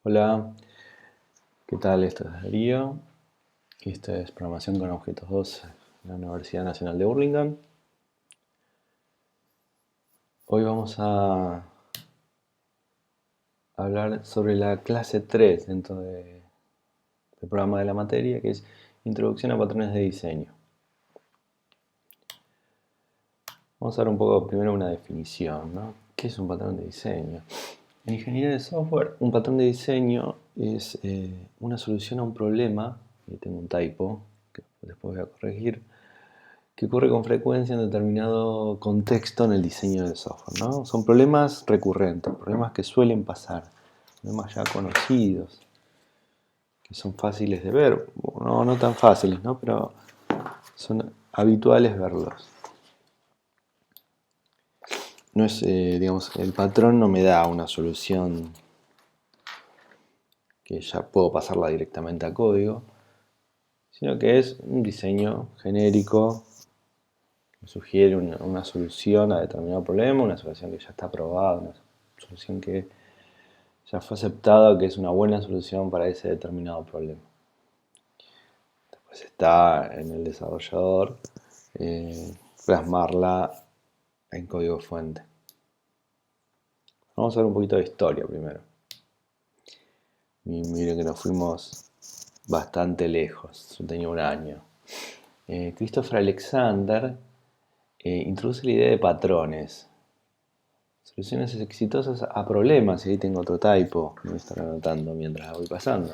Hola, ¿qué tal? Esto es Darío y esto es Programación con Objetos 2 en la Universidad Nacional de Burlingame. Hoy vamos a hablar sobre la clase 3 dentro del programa de la materia, que es Introducción a Patrones de Diseño. Vamos a ver un poco primero una definición, ¿no? ¿Qué es un patrón de diseño? En ingeniería de software, un patrón de diseño es una solución a un problema, y tengo un typo que después voy a corregir, que ocurre con frecuencia en determinado contexto en el diseño del software, ¿no? Son problemas recurrentes, problemas que suelen pasar, problemas ya conocidos, que son fáciles de ver, no tan fáciles, ¿no? Pero son habituales verlos. No es, digamos, el patrón no me da una solución que ya puedo pasarla directamente a código, sino que es un diseño genérico que sugiere una solución a determinado problema, una solución que ya está probada, una solución que ya fue aceptada, que es una buena solución para ese determinado problema. Después está en el desarrollador plasmarla en código fuente. Vamos a ver un poquito de historia primero. Y miren que nos fuimos bastante lejos. Yo tenía un año. Christopher Alexander introduce la idea de patrones. Soluciones exitosas a problemas. Y ahí tengo otro typo. Me voy a estar anotando mientras la voy pasando.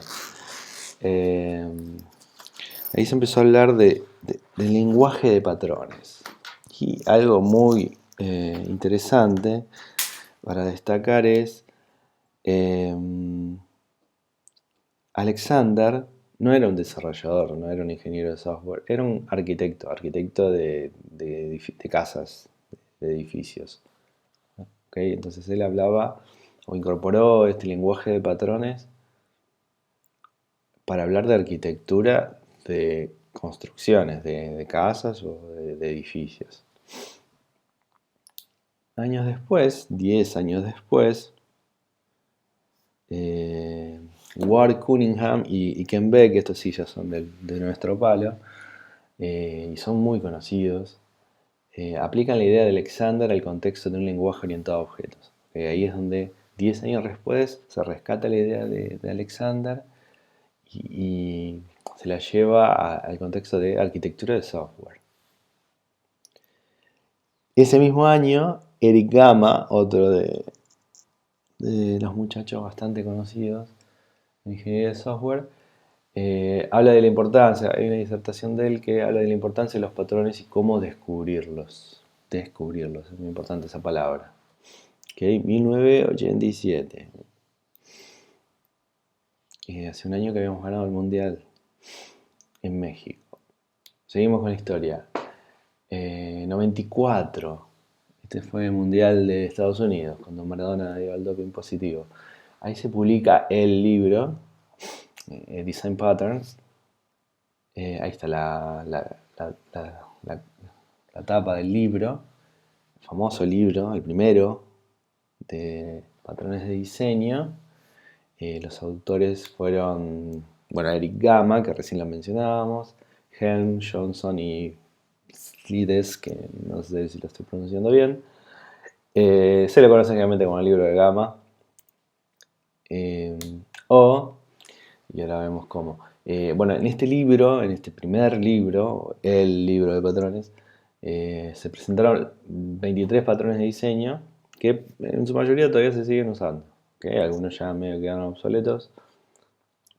Ahí se empezó a hablar del lenguaje de patrones. Y algo muy interesante para destacar es Alexander no era un desarrollador, no era un ingeniero de software, era un arquitecto de casas, de edificios. ¿Okay? Entonces él hablaba o incorporó este lenguaje de patrones para hablar de arquitectura de construcciones, de casas o de edificios. Años después, 10 años después, Ward Cunningham y Ken Beck, estos sí ya son de nuestro palo, y son muy conocidos, aplican la idea de Alexander al contexto de un lenguaje orientado a objetos. Ahí es donde 10 años después se rescata la idea de Alexander y se la lleva al contexto de arquitectura de software. Ese mismo año, Eric Gama, otro de los muchachos bastante conocidos en ingeniería de software, habla de la importancia, hay una disertación de él que habla de la importancia de los patrones y cómo descubrirlos. Descubrirlos, es muy importante esa palabra. Okay, 1987. Hace un año que habíamos ganado el Mundial en México. Seguimos con la historia. 94. Este fue el Mundial de Estados Unidos, cuando Maradona dio el doping positivo. Ahí se publica el libro, Design Patterns. Ahí está la tapa del libro, el famoso libro, el primero, de patrones de diseño. Los autores fueron, bueno, Eric Gama, que recién lo mencionábamos, Helm, Johnson y Slides, que no sé si lo estoy pronunciando bien. Se le conoce generalmente como el libro de Gama. Y ahora vemos cómo. Bueno, en este libro, en este primer libro, el libro de patrones, se presentaron 23 patrones de diseño que en su mayoría todavía se siguen usando. ¿Okay? Algunos ya medio quedaron obsoletos,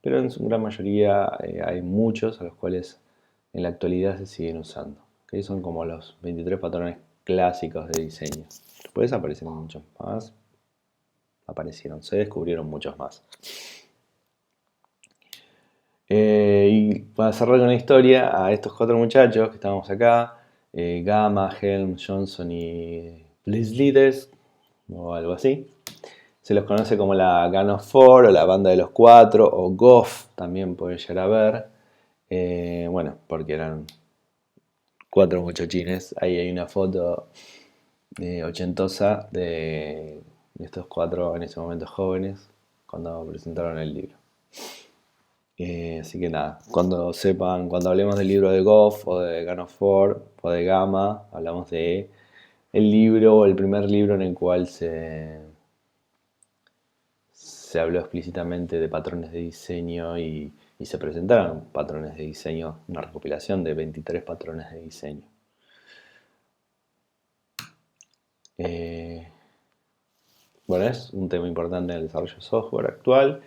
pero en su gran mayoría hay muchos a los cuales en la actualidad se siguen usando. ¿Okay? Son como los 23 patrones clásicos de diseño. Después aparecieron muchos más. Se descubrieron muchos más. Y para cerrar con la historia, a estos 4 muchachos que estábamos acá, Gama, Helm, Johnson y Blizlides, o algo así, se los conoce como la Gang of Four o la banda de los 4 o GOF también puede llegar a ver. Bueno, porque eran 4 muchachines. Ahí hay una foto ochentosa de estos 4 en ese momento jóvenes, cuando presentaron el libro. Así que nada, cuando hablemos del libro de Goff o de Ganondorf o de Gama, hablamos de el libro o el primer libro en el cual se habló explícitamente de patrones de diseño y se presentaron patrones de diseño, una recopilación de 23 patrones de diseño. Bueno, es un tema importante en el desarrollo de software actual.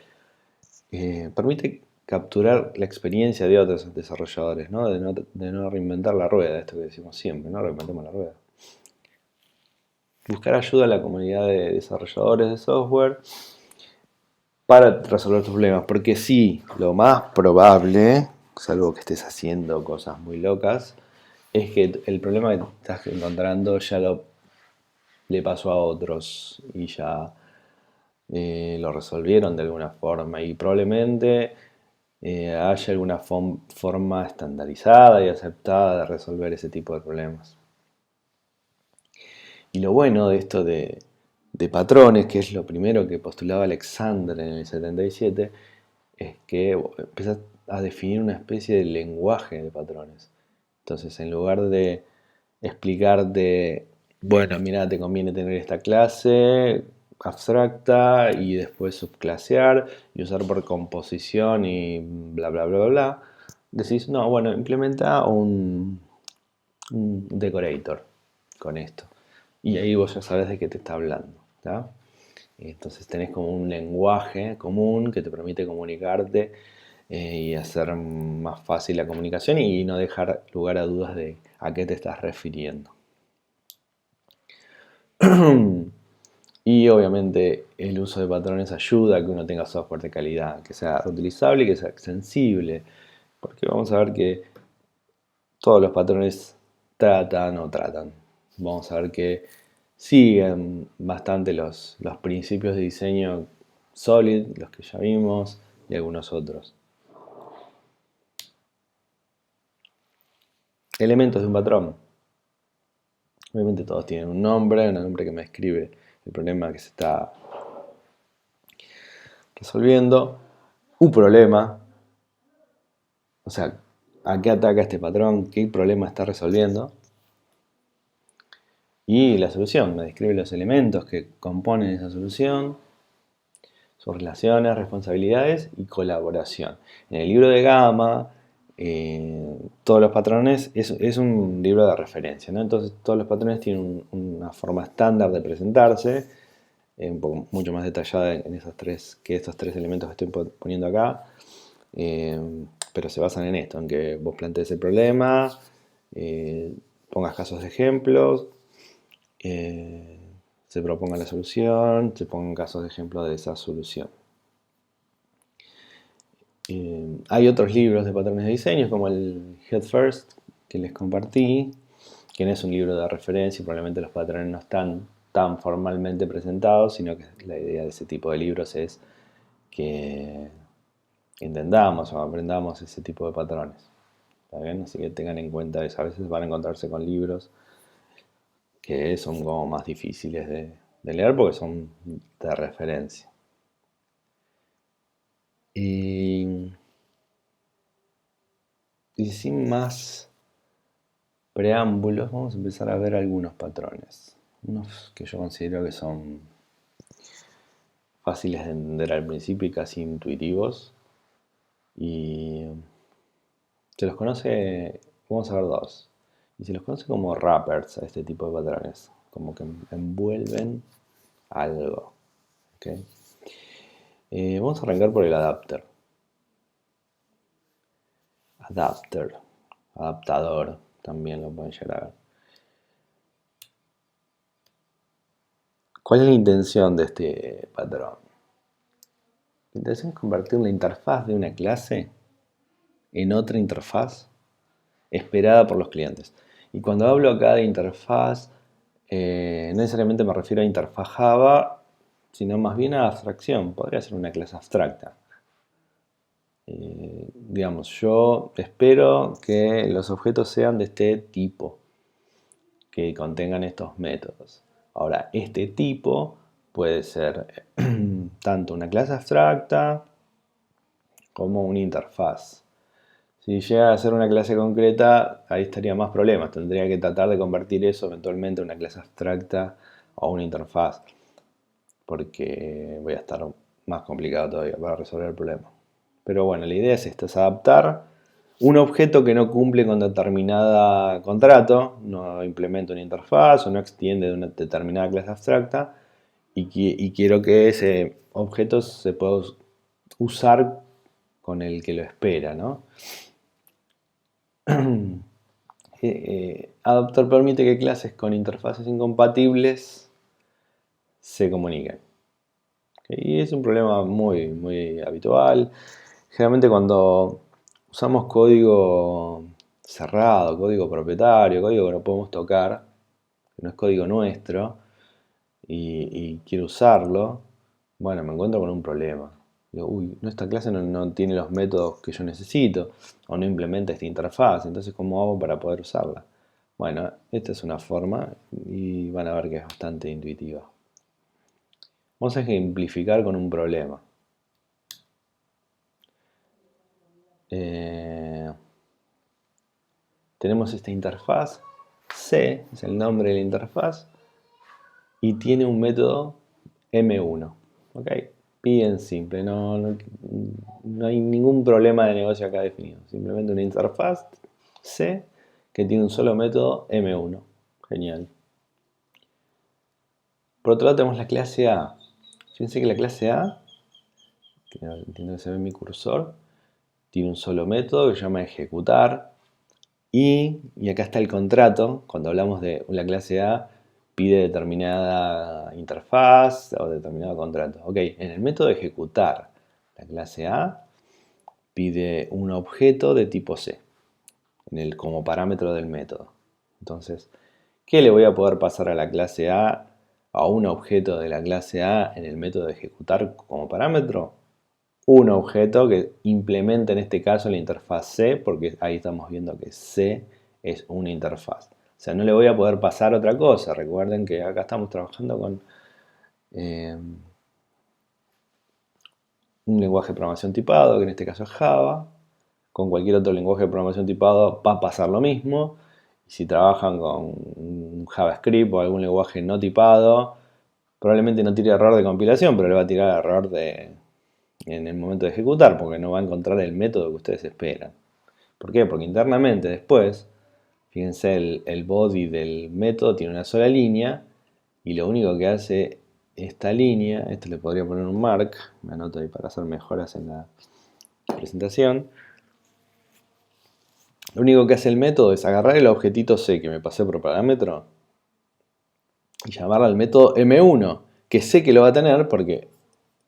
Permite capturar la experiencia de otros desarrolladores, ¿no? De no reinventar la rueda, esto que decimos siempre, no reinventemos la rueda. Buscar ayuda a la comunidad de desarrolladores de software para resolver tus problemas, porque sí, lo más probable, salvo que estés haciendo cosas muy locas, es que el problema que estás encontrando ya le pasó a otros y ya lo resolvieron de alguna forma y probablemente haya alguna forma estandarizada y aceptada de resolver ese tipo de problemas. Y lo bueno de esto de patrones, que es lo primero que postulaba Alexander en el 77, es que empiezas a definir una especie de lenguaje de patrones. Entonces, en lugar de explicarte, bueno, mira, te conviene tener esta clase abstracta y después subclasear y usar por composición y bla, bla, bla, bla, decís, no, bueno, implementa un decorator con esto. Y ahí vos ya sabes de qué te está hablando, ¿tá? Entonces tenés como un lenguaje común que te permite comunicarte y hacer más fácil la comunicación y no dejar lugar a dudas de a qué te estás refiriendo. Y obviamente el uso de patrones ayuda a que uno tenga software de calidad, que sea reutilizable y que sea extensible, porque vamos a ver que todos los patrones tratan. Vamos a ver que siguen bastante los principios de diseño Solid, los que ya vimos, y algunos otros. Elementos de un patrón. Obviamente todos tienen un nombre que me describe el problema que se está resolviendo. Un problema, o sea, ¿a qué ataca este patrón? ¿Qué problema está resolviendo? Y la solución, me describe los elementos que componen esa solución, sus relaciones, responsabilidades y colaboración. En el libro de Gama, todos los patrones, es un libro de referencia, ¿no? Entonces todos los patrones tienen una forma estándar de presentarse, un poco mucho más detallada en estos tres elementos que estoy poniendo acá, pero se basan en esto, en que vos plantees el problema, pongas casos de ejemplos, se proponga la solución, se pongan casos de ejemplo de esa solución. Hay otros libros de patrones de diseño, como el Head First, que les compartí, que no es un libro de referencia, probablemente los patrones no están tan formalmente presentados, sino que la idea de ese tipo de libros es que entendamos o aprendamos ese tipo de patrones. ¿Está bien? Así que tengan en cuenta eso. A veces van a encontrarse con libros que son como más difíciles de leer porque son de referencia. Y sin más preámbulos, vamos a empezar a ver algunos patrones. Unos que yo considero que son fáciles de entender al principio y casi intuitivos. Y se los conoce, vamos a ver dos. Y se los conoce como wrappers a este tipo de patrones, como que envuelven algo. ¿Okay? Vamos a arrancar por el adapter. Adaptador, también lo pueden llegar a ver. ¿Cuál es la intención de este patrón? La intención es convertir la interfaz de una clase en otra interfaz esperada por los clientes. Y cuando hablo acá de interfaz, no necesariamente me refiero a interfaz Java, sino más bien a abstracción. Podría ser una clase abstracta. Digamos, yo espero que los objetos sean de este tipo, que contengan estos métodos. Ahora, este tipo puede ser tanto una clase abstracta como una interfaz. Si llega a ser una clase concreta, ahí estaría más problemas. Tendría que tratar de convertir eso eventualmente en una clase abstracta o una interfaz, porque voy a estar más complicado todavía para resolver el problema. Pero bueno, la idea es esta, es adaptar un objeto que no cumple con determinada contrato, no implementa una interfaz o no extiende de una determinada clase abstracta, y quiero que ese objeto se pueda usar con el que lo espera, ¿no? Adaptar permite que clases con interfaces incompatibles se comuniquen. Y es un problema muy habitual. Generalmente cuando usamos código cerrado, código propietario, código que no podemos tocar, que no es código nuestro, y quiero usarlo, bueno, me encuentro con un problema. Digo, uy, esta clase no tiene los métodos que yo necesito, o no implementa esta interfaz, entonces ¿cómo hago para poder usarla? Bueno, esta es una forma y van a ver que es bastante intuitiva. Vamos a ejemplificar con un problema. Tenemos esta interfaz, C es el nombre de la interfaz, y tiene un método M1. ¿Ok? Bien simple, no hay ningún problema de negocio acá definido. Simplemente una interfaz C que tiene un solo método M1. Genial. Por otro lado tenemos la clase A. Fíjense que la clase A, que entiendo que se ve en mi cursor, tiene un solo método que se llama ejecutar. Y acá está el contrato. Cuando hablamos de la clase A, pide determinada interfaz o determinado contrato. Ok, en el método de ejecutar, la clase A pide un objeto de tipo C como parámetro del método. Entonces, ¿qué le voy a poder pasar a la clase a un objeto de la clase A en el método de ejecutar como parámetro? Un objeto que implementa en este caso la interfaz C, porque ahí estamos viendo que C es una interfaz. O sea, no le voy a poder pasar otra cosa. Recuerden que acá estamos trabajando con un lenguaje de programación tipado, que en este caso es Java. Con cualquier otro lenguaje de programación tipado va a pasar lo mismo. Y si trabajan con un JavaScript o algún lenguaje no tipado, probablemente no tire error de compilación, pero le va a tirar error en el momento de ejecutar, porque no va a encontrar el método que ustedes esperan. ¿Por qué? Porque internamente después, fíjense, el body del método tiene una sola línea, y lo único que hace esta línea, esto le podría poner un mark, me anoto ahí para hacer mejoras en la presentación. Lo único que hace el método es agarrar el objetito C que me pasé por parámetro y llamarlo al método M1, que sé que lo va a tener porque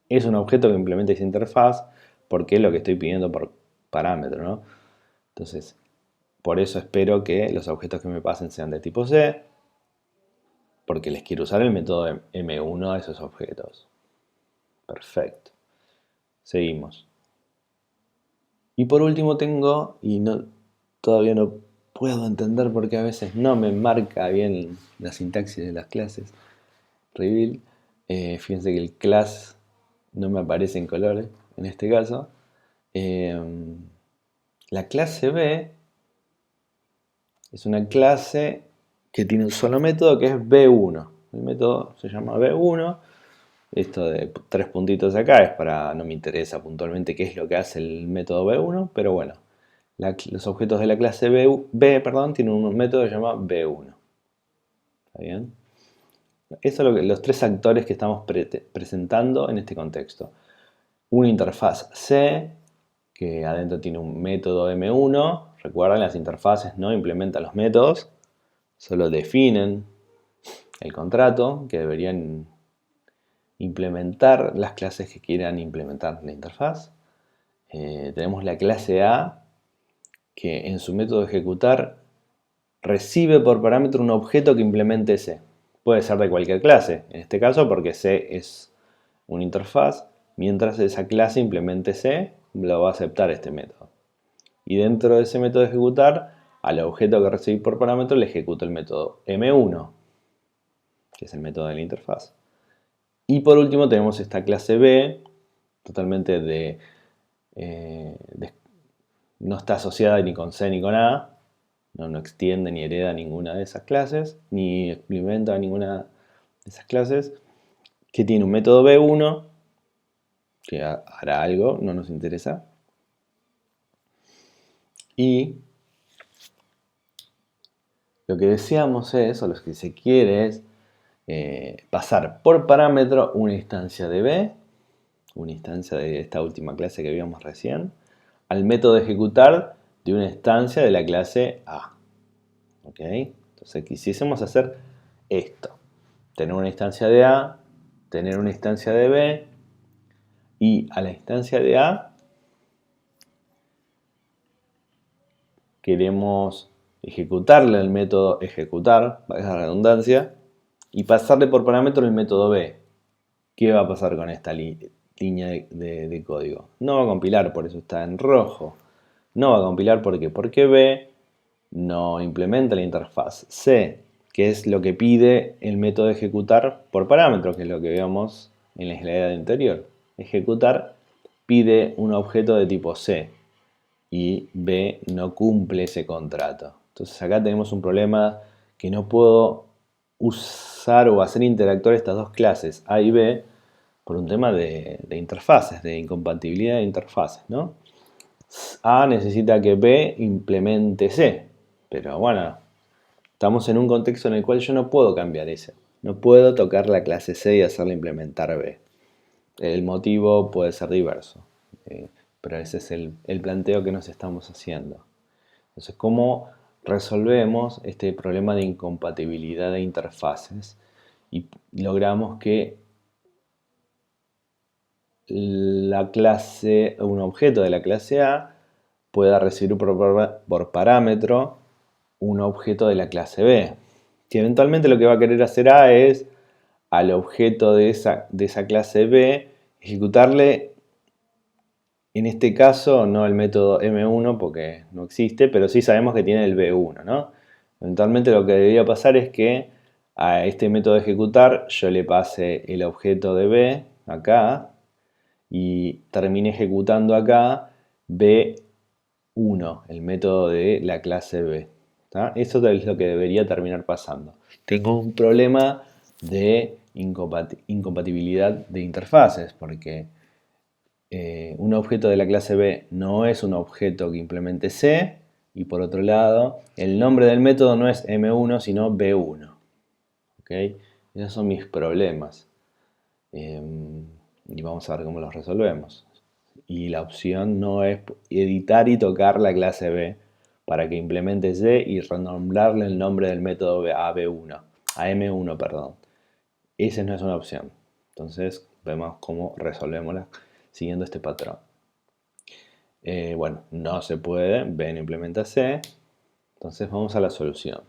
es un objeto que implementa esa interfaz, porque es lo que estoy pidiendo por parámetro, ¿no? Entonces, por eso espero que los objetos que me pasen sean de tipo C, porque les quiero usar el método M1 a esos objetos. Perfecto. Seguimos. Y por último tengo, todavía no puedo entender porque a veces no me marca bien la sintaxis de las clases, reveal. Fíjense que el class no me aparece en colores en este caso. La clase B es una clase que tiene un solo método que es B1. El método se llama B1. Esto de 3 puntitos acá es para, no me interesa puntualmente qué es lo que hace el método B1, pero bueno, los objetos de la clase B tienen un método que se llama B1. ¿Está bien? Eso es los tres actores que estamos presentando en este contexto. Una interfaz C, que adentro tiene un método M1. Recuerden, las interfaces no implementan los métodos, solo definen el contrato, que deberían implementar las clases que quieran implementar la interfaz. Tenemos la clase A, que en su método de ejecutar recibe por parámetro un objeto que implemente C. Puede ser de cualquier clase, en este caso porque C es una interfaz, mientras esa clase implemente C, lo va a aceptar este método. Y dentro de ese método de ejecutar, al objeto que recibí por parámetro le ejecuto el método M1, que es el método de la interfaz. Y por último tenemos esta clase B, totalmente no está asociada ni con C ni con A, no extiende ni hereda ninguna de esas clases, ni implementa ninguna de esas clases, que tiene un método B1, que hará algo, no nos interesa, y lo que deseamos es, o lo que se quiere es, pasar por parámetro una instancia de B, una instancia de esta última clase que vimos recién, al método ejecutar de una instancia de la clase A. ¿Ok? Entonces quisiésemos hacer esto. Tener una instancia de A, tener una instancia de B, y a la instancia de A queremos ejecutarle el método ejecutar, valga la redundancia, y pasarle por parámetro el método B. ¿Qué va a pasar con esta línea de código? No va a compilar, por eso está en rojo. No va a compilar porque B no implementa la interfaz C, que es lo que pide el método ejecutar por parámetro, que es lo que vemos en la slide anterior. Ejecutar pide un objeto de tipo C y B no cumple ese contrato. Entonces acá tenemos un problema que no puedo usar o hacer interactuar estas dos clases A y B por un tema de interfaces, de incompatibilidad de interfaces, ¿no? A necesita que B implemente C, pero bueno, estamos en un contexto en el cual yo no puedo cambiar ese. No puedo tocar la clase C y hacerla implementar B. El motivo puede ser diverso, pero ese es el planteo que nos estamos haciendo. Entonces, ¿cómo resolvemos este problema de incompatibilidad de interfaces y logramos que un objeto de la clase A pueda recibir por parámetro un objeto de la clase B? Que eventualmente lo que va a querer hacer A es al objeto de esa clase B ejecutarle, en este caso no el método M1 porque no existe, pero sí sabemos que tiene el B1, ¿no? Eventualmente lo que debería pasar es que a este método de ejecutar yo le pase el objeto de B acá y termine ejecutando acá B1, el método de la clase B. Eso es lo que debería terminar pasando. Tengo un problema de incompatibilidad de interfaces porque un objeto de la clase B no es un objeto que implemente C, y por otro lado, el nombre del método no es M1 sino B1. ¿Okay? Esos son mis problemas. Y vamos a ver cómo los resolvemos. Y la opción no es editar y tocar la clase B para que implemente C y renombrarle el nombre del método a B1, a M1, perdón. Esa no es una opción. Entonces vemos cómo resolvemos siguiendo este patrón. Bueno, no se puede, B no implementa C. Entonces vamos a la solución.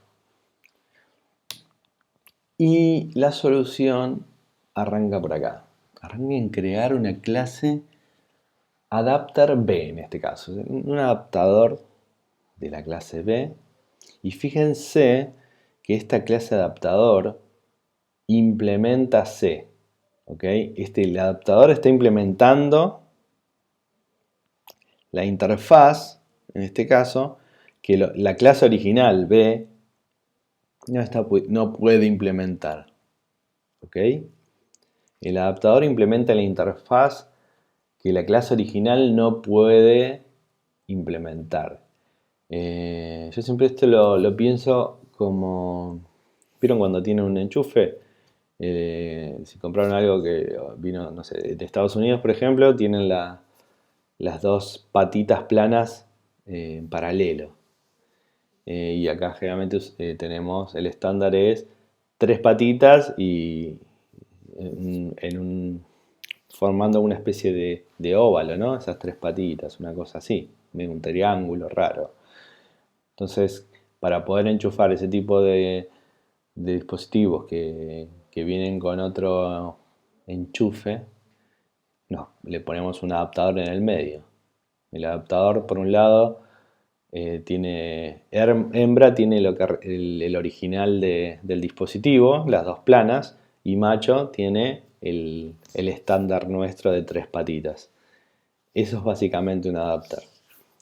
Y la solución arranca por acá. Arranca en crear una clase adapter B en este caso. Un adaptador de la clase B. Y fíjense que esta clase adaptador implementa C. ¿Okay? El adaptador está implementando la interfaz, en este caso, que la clase original B no puede implementar. ¿Ok? El adaptador implementa la interfaz que la clase original no puede implementar. Yo siempre esto lo pienso como... ¿Vieron cuando tienen un enchufe? Si compraron algo que vino, no sé, de Estados Unidos, por ejemplo, tienen las dos patitas planas en paralelo. Y acá generalmente tenemos, el estándar es tres patitas y formando una especie de óvalo, ¿no? Esas tres patitas, una cosa así, un triángulo raro. Entonces, para poder enchufar ese tipo de dispositivos que vienen con otro enchufe, le ponemos un adaptador en el medio. El adaptador, por un lado, hembra tiene el original del dispositivo, las dos planas, y macho tiene el estándar nuestro de 3 patitas. Eso es básicamente un adapter.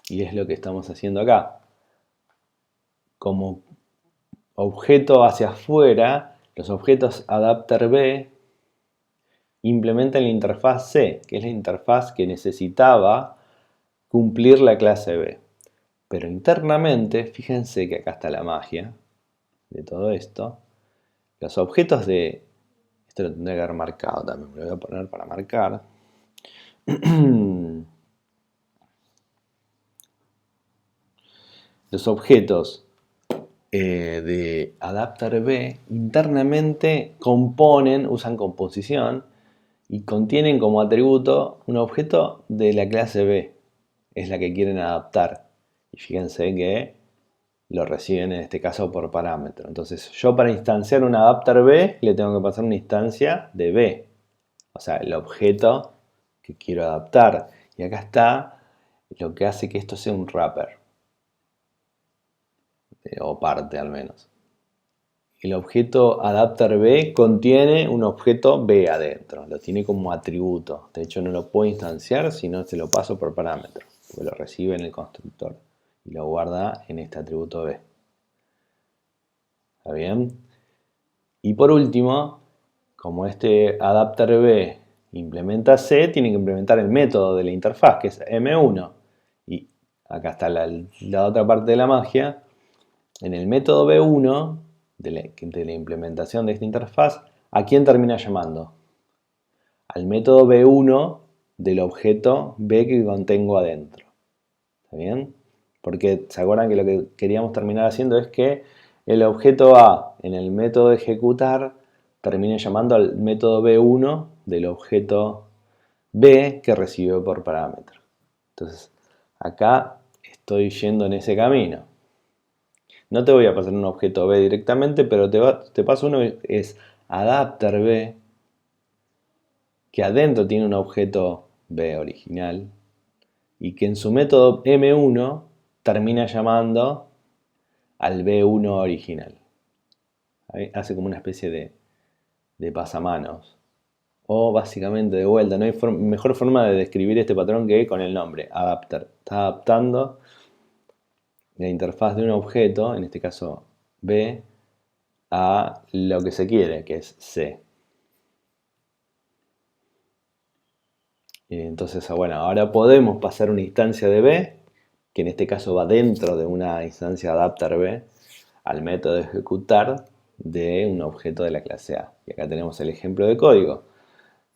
Y es lo que estamos haciendo acá. Como objeto hacia afuera, los objetos adapter B implementan la interfaz C, que es la interfaz que necesitaba cumplir la clase B. Pero internamente, fíjense que acá está la magia de todo esto. Los objetos de... Esto lo tendría que haber marcado también, me lo voy a poner para marcar. Los objetos de adapter B internamente usan composición y contienen como atributo un objeto de la clase B. Es la que quieren adaptar. Y fíjense que lo reciben en este caso por parámetro. Entonces yo para instanciar un adapter B le tengo que pasar una instancia de B. O sea, el objeto que quiero adaptar. Y acá está lo que hace que esto sea un wrapper. O parte al menos. El objeto adapter B contiene un objeto B adentro. Lo tiene como atributo. De hecho no lo puedo instanciar si no se lo paso por parámetro. Porque lo recibe en el constructor. Y lo guarda en este atributo B. ¿Está bien? Y por último, como este adapter B implementa C, tiene que implementar el método de la interfaz, que es M1. Y acá está la otra parte de la magia. En el método B1 de la implementación de esta interfaz, ¿a quién termina llamando? Al método B1 del objeto B que contengo adentro. ¿Está bien? Porque se acuerdan que lo que queríamos terminar haciendo es que el objeto A en el método de ejecutar termine llamando al método B1 del objeto B que recibió por parámetro. Entonces, acá estoy yendo en ese camino. No te voy a pasar un objeto B directamente, pero te paso uno que es adapter B, que adentro tiene un objeto B original y que en su método M1 termina llamando al B1 original. Hace como una especie de pasamanos. O básicamente de vuelta, no hay mejor forma de describir este patrón que con el nombre, adapter. Está adaptando la interfaz de un objeto, en este caso B, a lo que se quiere, que es C. Entonces, bueno, ahora podemos pasar una instancia de B, que en este caso va dentro de una instancia adapter B, al método de ejecutar de un objeto de la clase A. Y acá tenemos el ejemplo de código,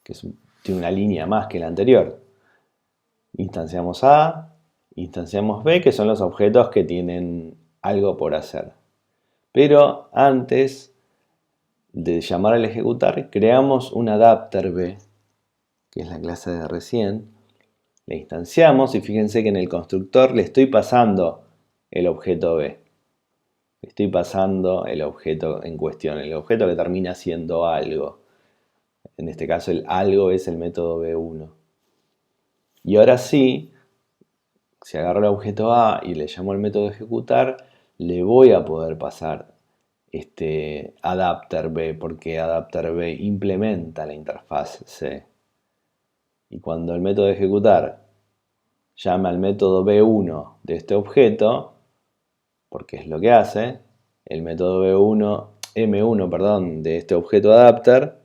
que tiene una línea más que la anterior. Instanciamos A, instanciamos B, que son los objetos que tienen algo por hacer. Pero antes de llamar al ejecutar, creamos un adapter B, que es la clase de recién. Le instanciamos y fíjense que en el constructor le estoy pasando el objeto B. Le estoy pasando el objeto en cuestión, el objeto que termina siendo algo. En este caso el algo es el método B1. Y ahora sí, si agarro el objeto A y le llamo al método de ejecutar, le voy a poder pasar este adapter B, porque adapter B implementa la interfaz C. Y cuando el método de ejecutar llama al método B1 de este objeto, porque es lo que hace, el método M1 perdón, de este objeto adapter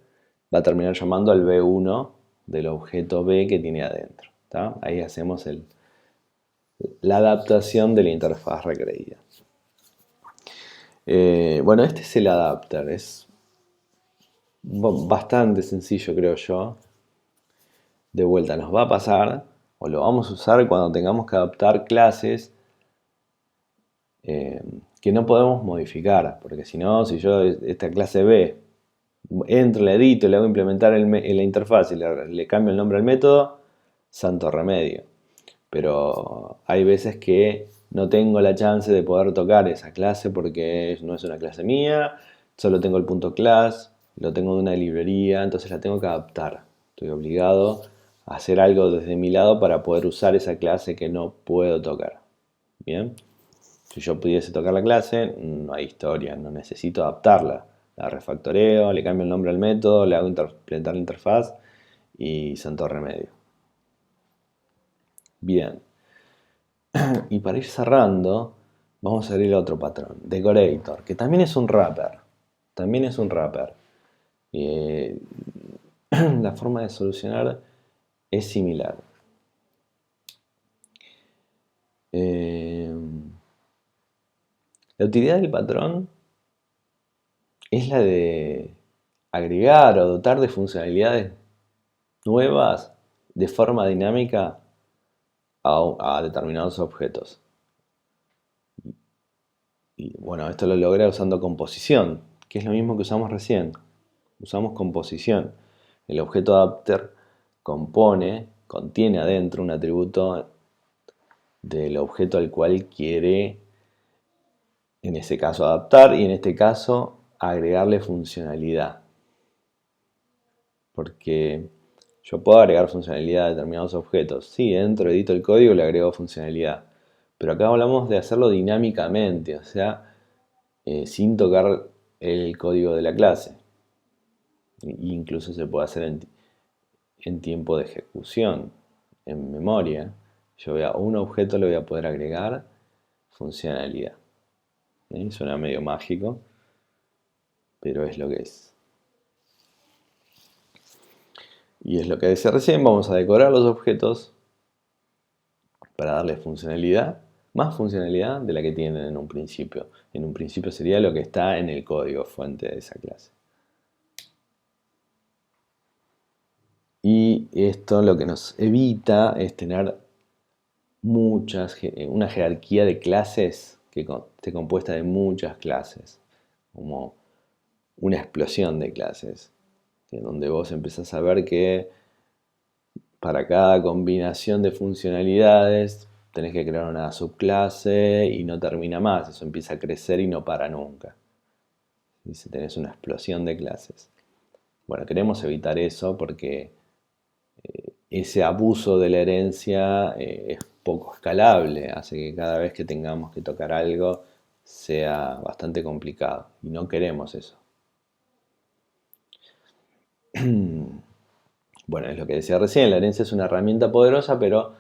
va a terminar llamando al B1 del objeto B que tiene adentro. ¿Tá? Ahí hacemos la adaptación de la interfaz requerida. Bueno, este es el adapter. Es bastante sencillo, creo yo. De vuelta, nos va a pasar, o lo vamos a usar cuando tengamos que adaptar clases que no podemos modificar. Porque si no, si yo esta clase B entro, la edito, le hago implementar en la interfaz y le cambio el nombre al método, santo remedio. Pero hay veces que no tengo la chance de poder tocar esa clase porque no es una clase mía, solo tengo el punto class, lo tengo de una librería, entonces la tengo que adaptar. Estoy obligado a hacer algo desde mi lado para poder usar esa clase que no puedo tocar. Bien, si yo pudiese tocar la clase, no hay historia, no necesito adaptarla. La refactoreo, le cambio el nombre al método, le hago implementar la interfaz y santo remedio. Bien. Y para ir cerrando, vamos a abrir otro patrón, decorator, que también es un wrapper. También es un wrapper. La forma de solucionar es similar. La utilidad del patrón es la de agregar o dotar de funcionalidades nuevas de forma dinámica a determinados objetos. Y bueno, esto lo logra usando composición, que es lo mismo que usamos recién. Usamos composición. El objeto adapter contiene adentro un atributo del objeto al cual quiere, en ese caso, adaptar y en este caso agregarle funcionalidad. Porque yo puedo agregar funcionalidad a determinados objetos. Sí, edito el código y le agrego funcionalidad. Pero acá hablamos de hacerlo dinámicamente, o sea, sin tocar el código de la clase. Incluso se puede hacer en tiempo de ejecución, en memoria. Yo a un objeto le voy a poder agregar funcionalidad. Suena medio mágico, pero es lo que es. Y es lo que decía recién, vamos a decorar los objetos para darles funcionalidad, más funcionalidad de la que tienen en un principio. En un principio sería lo que está en el código fuente de esa clase. Y esto lo que nos evita es tener una jerarquía de clases que esté compuesta de muchas clases, como una explosión de clases, donde vos empezás a ver que para cada combinación de funcionalidades tenés que crear una subclase y no termina más, eso empieza a crecer y no para nunca. Dice, tenés una explosión de clases. Bueno, queremos evitar eso porque ese abuso de la herencia es poco escalable, hace que cada vez que tengamos que tocar algo sea bastante complicado y no queremos eso. Bueno, es lo que decía recién, la herencia es una herramienta poderosa, pero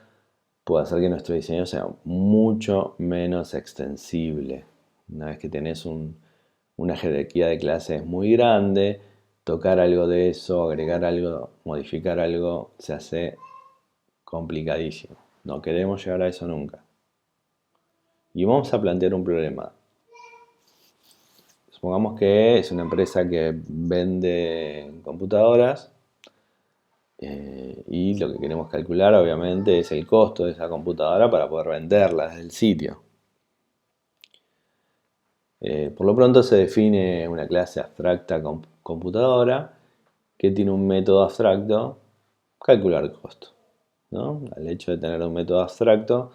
puede hacer que nuestro diseño sea mucho menos extensible. Una vez que tenés una jerarquía de clases muy grande, tocar algo de eso, agregar algo, modificar algo, se hace complicadísimo. No queremos llegar a eso nunca. Y vamos a plantear un problema. Supongamos que es una empresa que vende computadoras y lo que queremos calcular obviamente es el costo de esa computadora para poder venderla desde el sitio. Por lo pronto se define una clase abstracta computadora que tiene un método abstracto, calcular costo, ¿no? El hecho de tener un método abstracto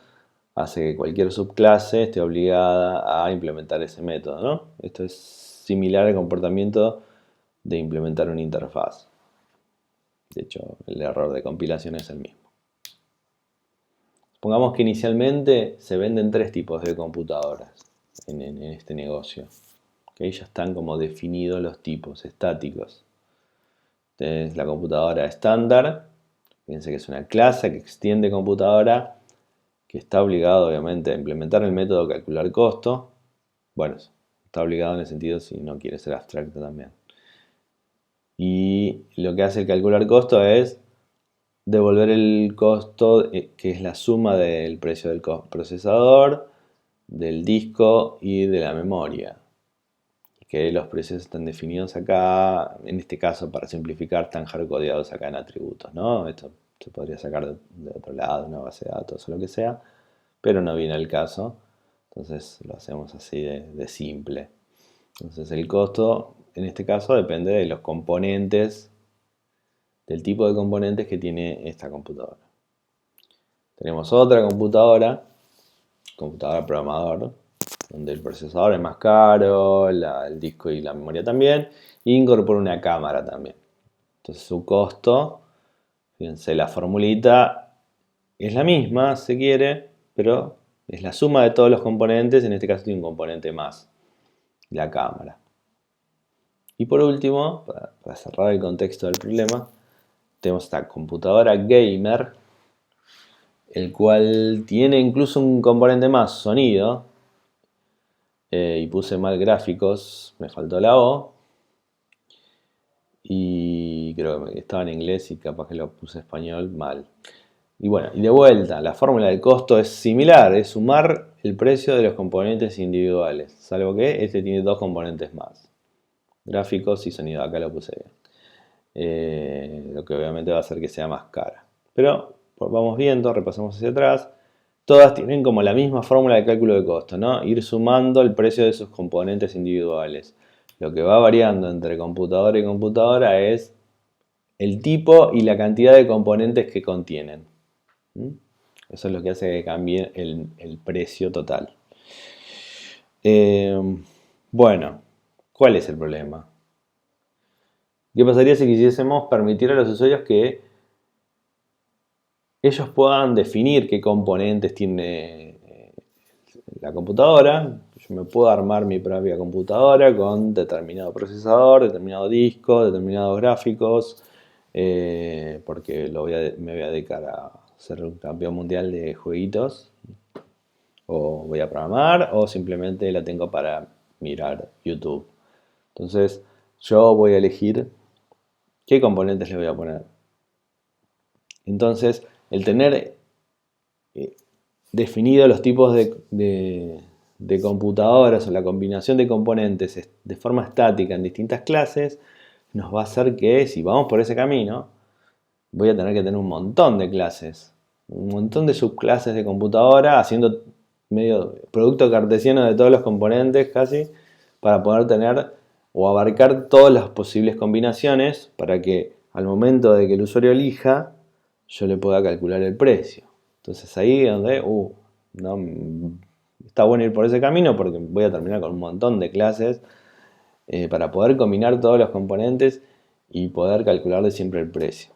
hace que cualquier subclase esté obligada a implementar ese método, ¿no? Esto es similar al comportamiento de implementar una interfaz. De hecho, el error de compilación es el mismo. Supongamos que inicialmente se venden 3 tipos de computadoras en este negocio. Ya están como definidos los tipos estáticos. Tenés la computadora estándar, fíjense que es una clase que extiende computadora, que está obligado obviamente a implementar el método calcular costo. Bueno, está obligado en el sentido si no quiere ser abstracto también. Y lo que hace el calcular costo es devolver el costo, que es la suma del precio del procesador, del disco y de la memoria. Que los precios están definidos acá, en este caso para simplificar, están hardcodeados acá en atributos, ¿no? Esto se podría sacar de otro lado, una base de datos o lo que sea, pero no viene al caso, entonces lo hacemos así de simple. Entonces el costo, en este caso, depende de los componentes, del tipo de componentes que tiene esta computadora. Tenemos otra computadora programador, donde el procesador es más caro, el disco y la memoria también, e incorpora una cámara también. Entonces su costo, fíjense, la formulita es la misma, se quiere, pero es la suma de todos los componentes, en este caso tiene un componente más, la cámara. Y por último, para cerrar el contexto del problema, tenemos esta computadora gamer, el cual tiene incluso un componente más, sonido, y puse mal gráficos, me faltó la O, y creo que estaba en inglés y capaz que lo puse en español mal. Y bueno, y de vuelta, la fórmula del costo es similar, es sumar el precio de los componentes individuales, salvo que este tiene dos componentes más, gráficos y sonido, acá lo puse bien. Lo que obviamente va a hacer que sea más cara. Pero vamos viendo, repasamos hacia atrás, todas tienen como la misma fórmula de cálculo de costo, ¿no? Ir sumando el precio de sus componentes individuales. Lo que va variando entre computadora y computadora es el tipo y la cantidad de componentes que contienen. Eso es lo que hace que cambie el precio total. Bueno, ¿cuál es el problema? ¿Qué pasaría si quisiésemos permitir a los usuarios que ellos puedan definir qué componentes tiene la computadora? Yo me puedo armar mi propia computadora con determinado procesador, determinado disco, determinados gráficos, porque me voy a dedicar a ser un campeón mundial de jueguitos, o voy a programar, o simplemente la tengo para mirar YouTube. Entonces, yo voy a elegir qué componentes le voy a poner. Entonces, el tener definido los tipos de computadoras o la combinación de componentes de forma estática en distintas clases, nos va a hacer que, si vamos por ese camino, voy a tener que tener un montón de clases, un montón de subclases de computadora, haciendo medio producto cartesiano de todos los componentes casi, para poder tener o abarcar todas las posibles combinaciones para que al momento de que el usuario elija, yo le pueda calcular el precio. Entonces ahí es donde no, está bueno ir por ese camino porque voy a terminar con un montón de clases para poder combinar todos los componentes y poder calcularle siempre el precio.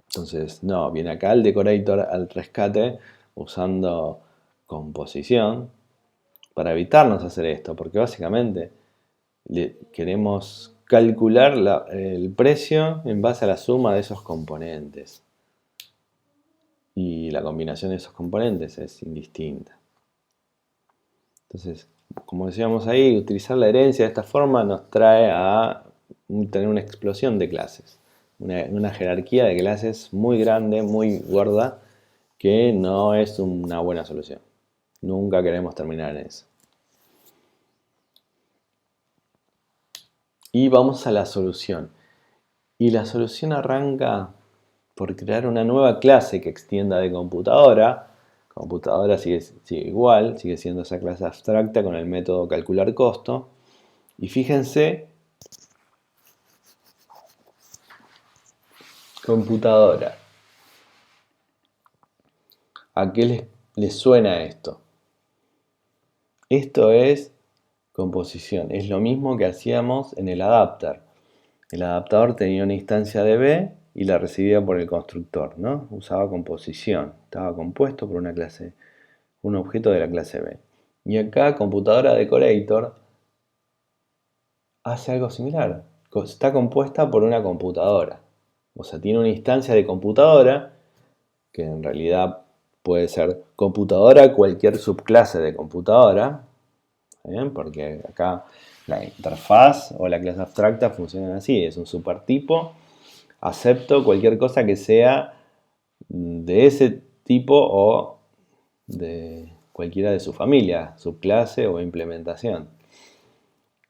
Entonces, no, viene acá el decorator al rescate usando composición para evitarnos hacer esto, porque básicamente queremos calcular el precio en base a la suma de esos componentes. Y la combinación de esos componentes es indistinta. Entonces, como decíamos ahí, utilizar la herencia de esta forma nos trae a tener una explosión de clases. Una jerarquía de clases muy grande, muy gorda, que no es una buena solución. Nunca queremos terminar en eso. Y vamos a la solución. Y la solución arranca por crear una nueva clase que extienda de computadora. Computadora sigue igual, sigue siendo esa clase abstracta con el método calcular costo. Y fíjense, computadora. ¿A qué les suena esto? Esto es composición, es lo mismo que hacíamos en el adapter. El adaptador tenía una instancia de B y la recibía por el constructor, ¿no? Usaba composición, estaba compuesto por una clase, un objeto de la clase B. Y acá computadora decorator hace algo similar, está compuesta por una computadora. O sea, tiene una instancia de computadora, que en realidad puede ser computadora, cualquier subclase de computadora, ¿bien? Porque acá la interfaz o la clase abstracta funcionan así, es un supertipo, acepto cualquier cosa que sea de ese tipo o de cualquiera de su familia, subclase o implementación.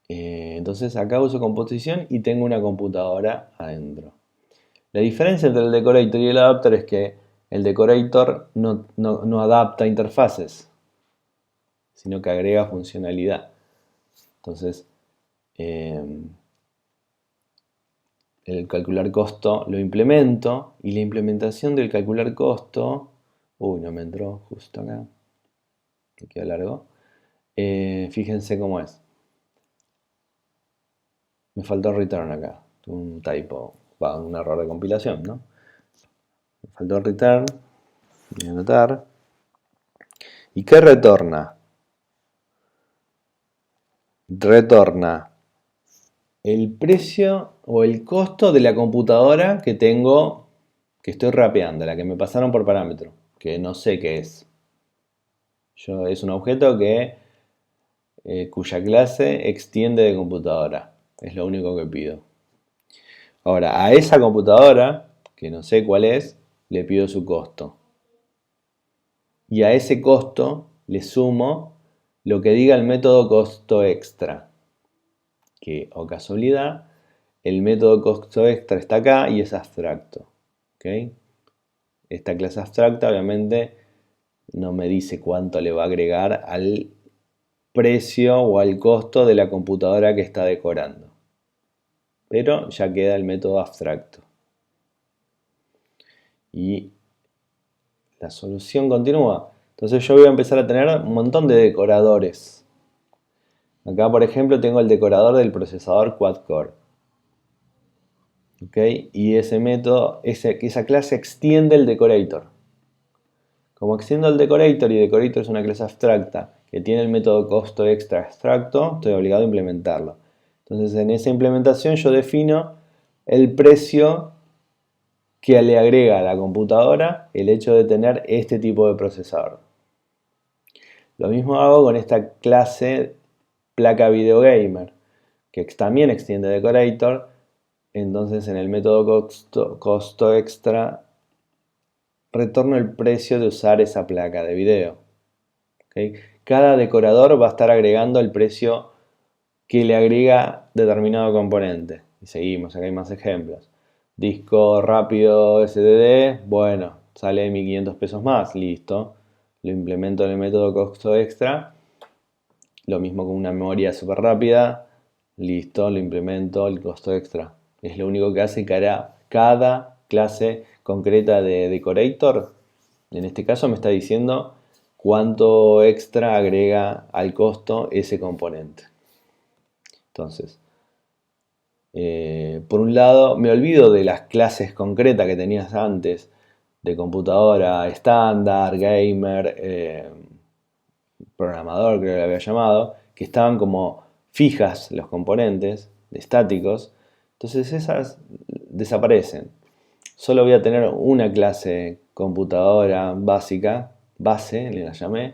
Entonces acá uso composición y tengo una computadora adentro. La diferencia entre el decorator y el adapter es que el decorator no adapta interfaces, sino que agrega funcionalidad. Entonces, el calcular costo lo implemento y la implementación del calcular costo, no me entró justo acá, me quedó largo. Fíjense cómo es. Me faltó return acá, un typo, un error de compilación, ¿no? Me faltó return, voy a anotar. ¿Y qué retorna? Retorna el precio o el costo de la computadora que tengo, que estoy rapeando, la que me pasaron por parámetro, que no sé qué es. Es un objeto cuya clase extiende de computadora. Es lo único que pido. Ahora, a esa computadora, que no sé cuál es, le pido su costo. Y a ese costo le sumo lo que diga el método costo extra. Que, o casualidad, el método costo extra está acá y es abstracto. ¿Okay? Esta clase abstracta obviamente no me dice cuánto le va a agregar al precio o al costo de la computadora que está decorando. Pero ya queda el método abstracto. Y la solución continúa. Entonces yo voy a empezar a tener un montón de decoradores. Acá, por ejemplo, tengo el decorador del procesador quad-core. ¿Okay? Y ese método, esa clase extiende el decorator. Como extiendo el decorator y decorator es una clase abstracta que tiene el método costo extra abstracto, estoy obligado a implementarlo. Entonces en esa implementación yo defino el precio que le agrega a la computadora el hecho de tener este tipo de procesador. Lo mismo hago con esta clase placa video gamer, que también extiende decorator. Entonces en el método costo extra retorno el precio de usar esa placa de video. ¿Okay? Cada decorador va a estar agregando el precio que le agrega determinado componente. Y seguimos, acá hay más ejemplos. Disco rápido SSD, bueno, sale 1500 pesos más, listo. Lo implemento en el método costo extra. Lo mismo con una memoria súper rápida, listo, lo implemento el costo extra. Es lo único que hace cada clase concreta de decorator. En este caso me está diciendo cuánto extra agrega al costo ese componente. Entonces, por un lado, me olvido de las clases concretas que tenías antes, de computadora estándar, gamer, programador, creo que lo había llamado, que estaban como fijas los componentes, estáticos. Entonces esas desaparecen. Solo voy a tener una clase computadora básica, base, le la llamé,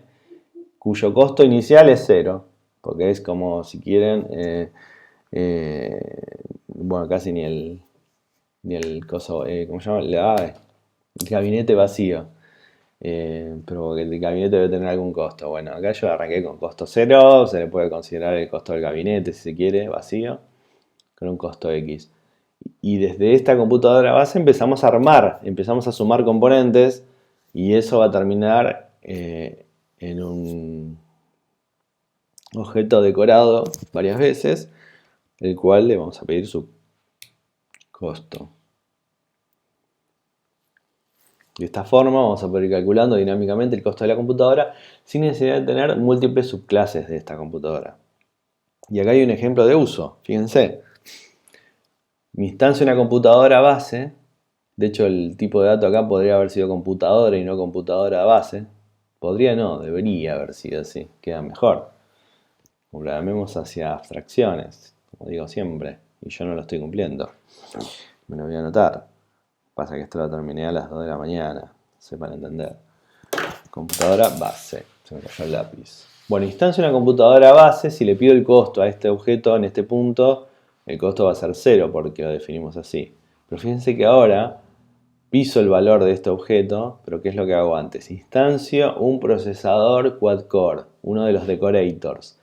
cuyo costo inicial es 0, porque es como si quieren, bueno, casi ni el coso, ¿cómo se llama? El gabinete vacío. Pero el gabinete debe tener algún costo. Bueno, acá yo arranqué con costo 0, se le puede considerar el costo del gabinete si se quiere, vacío, con un costo X. Y desde esta computadora base empezamos a armar, empezamos a sumar componentes y eso va a terminar en un objeto decorado varias veces, el cual le vamos a pedir su costo. De esta forma vamos a poder ir calculando dinámicamente el costo de la computadora sin necesidad de tener múltiples subclases de esta computadora. Y acá hay un ejemplo de uso, fíjense. Mi instancia una computadora base, de hecho el tipo de dato acá podría haber sido computadora y no computadora base. Podría no, debería haber sido así, queda mejor. Programemos hacia abstracciones, como digo siempre, y yo no lo estoy cumpliendo. Me lo voy a anotar. Pasa que esto lo terminé a las 2 de la mañana, sepan entender. Computadora base, se me cayó el lápiz. Bueno, instancia una computadora base, si le pido el costo a este objeto en este punto, el costo va a ser 0 porque lo definimos así. Pero fíjense que ahora piso el valor de este objeto, pero ¿qué es lo que hago antes? Instancio un procesador quad-core, uno de los decorators.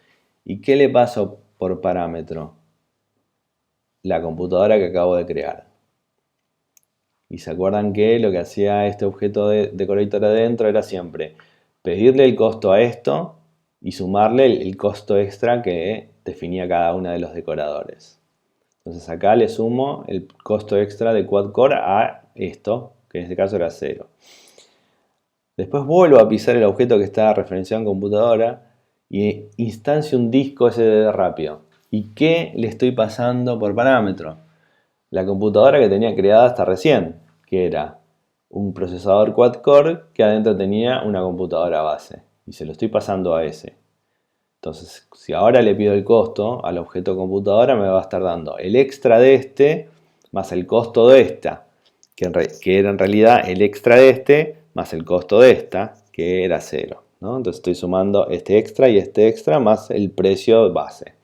¿Y qué le paso por parámetro? La computadora que acabo de crear. Y se acuerdan que lo que hacía este objeto de decorator adentro era siempre pedirle el costo a esto y sumarle el costo extra que definía cada uno de los decoradores. Entonces acá le sumo el costo extra de quad-core a esto, que en este caso era 0. Después vuelvo a pisar el objeto que está referenciado en computadora y instancio un disco SSD rápido. ¿Y qué le estoy pasando por parámetro? La computadora que tenía creada hasta recién, que era un procesador quad-core que adentro tenía una computadora base. Y se lo estoy pasando a ese. Entonces, si ahora le pido el costo al objeto computadora, me va a estar dando el extra de este más el costo de esta, que era en realidad el extra de este más el costo de esta, que era 0, ¿no? Entonces estoy sumando este extra más el precio base.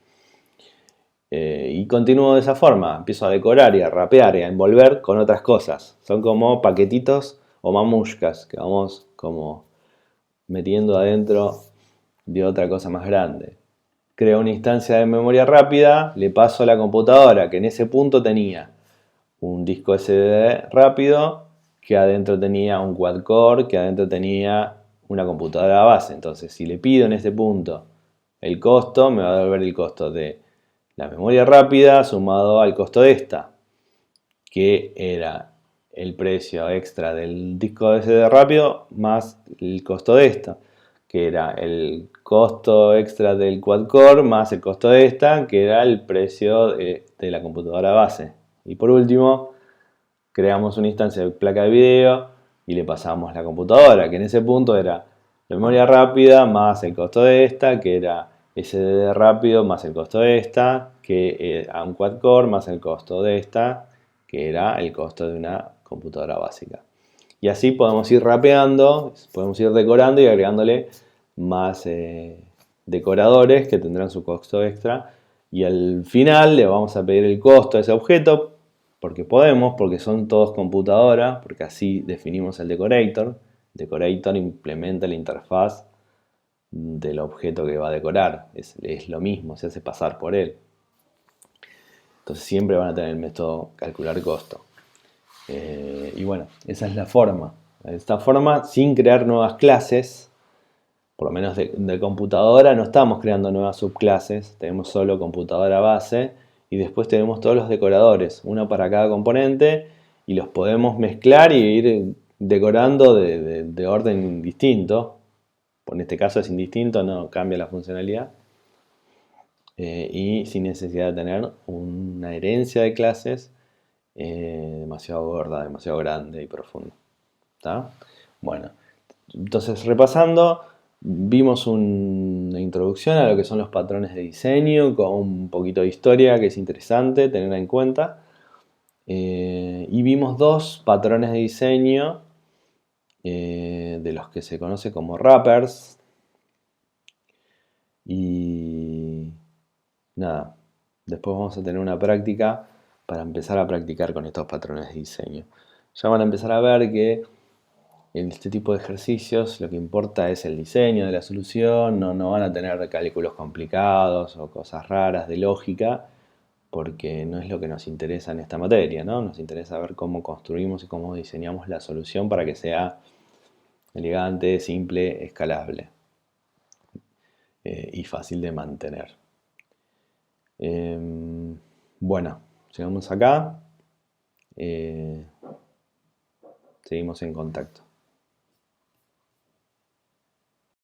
Y continúo de esa forma, empiezo a decorar y a rapear y a envolver con otras cosas. Son como paquetitos o mamushkas que vamos como metiendo adentro de otra cosa más grande. Creo una instancia de memoria rápida, le paso a la computadora que en ese punto tenía un disco SD rápido, que adentro tenía un quad core, que adentro tenía una computadora base. Entonces, si le pido en este punto el costo, me va a devolver el costo de la memoria rápida sumado al costo de esta, que era el precio extra del disco SD rápido más el costo de esta, que era el costo extra del quad core más el costo de esta, que era el precio de la computadora base. Y por último, creamos una instancia de placa de video y le pasamos la computadora, que en ese punto era la memoria rápida más el costo de esta, que era SSD rápido más el costo de esta, que era un quad core más el costo de esta, que era el costo de una computadora básica. Y así podemos ir rapeando, podemos ir decorando y agregándole más decoradores que tendrán su costo extra. Y al final le vamos a pedir el costo de ese objeto, porque podemos, porque son todos computadoras, porque así definimos el decorator. El decorator implementa la interfaz del objeto que va a decorar. Es lo mismo, se hace pasar por él. Entonces siempre van a tener el método calcular costo. Y bueno, esa es la forma. De esta forma, sin crear nuevas clases, por lo menos de computadora, no estamos creando nuevas subclases, tenemos solo computadora base y después tenemos todos los decoradores, uno para cada componente, y los podemos mezclar y ir decorando de orden distinto. En este caso es indistinto, no cambia la funcionalidad. Y sin necesidad de tener una herencia de clases demasiado gorda, demasiado grande y profunda. ¿Está? Bueno, entonces repasando, vimos una introducción a lo que son los patrones de diseño, con un poquito de historia que es interesante tener en cuenta. Y vimos dos patrones de diseño de los que se conoce como wrappers. Y nada, después vamos a tener una práctica para empezar a practicar con estos patrones de diseño. Ya van a empezar a ver que en este tipo de ejercicios lo que importa es el diseño de la solución, no van a tener cálculos complicados o cosas raras de lógica, porque no es lo que nos interesa en esta materia, ¿no? Nos interesa ver cómo construimos y cómo diseñamos la solución para que sea elegante, simple, escalable y fácil de mantener. Bueno, llegamos acá. Seguimos en contacto.